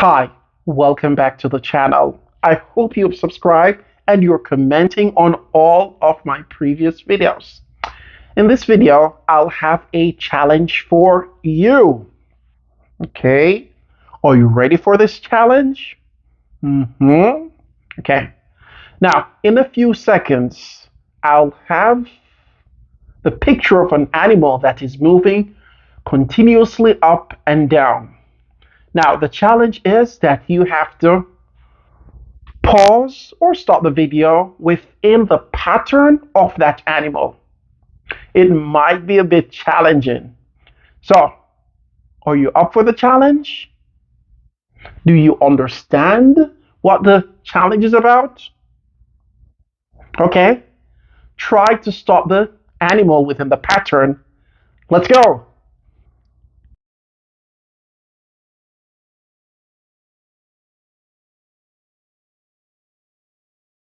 Hi, welcome back to the channel. I hope you've subscribed and you're commenting on all of my previous videos. In this video, I'll have a challenge for you. Okay, are you ready for this challenge? Okay, now in a few seconds, I'll have the picture of an animal that is moving continuously up and down. Now, the challenge is that you have to pause or stop the video within the pattern of that animal. It might be a bit challenging. So, are you up for the challenge? Do you understand what the challenge is about? Okay, try to stop the animal within the pattern. Let's go.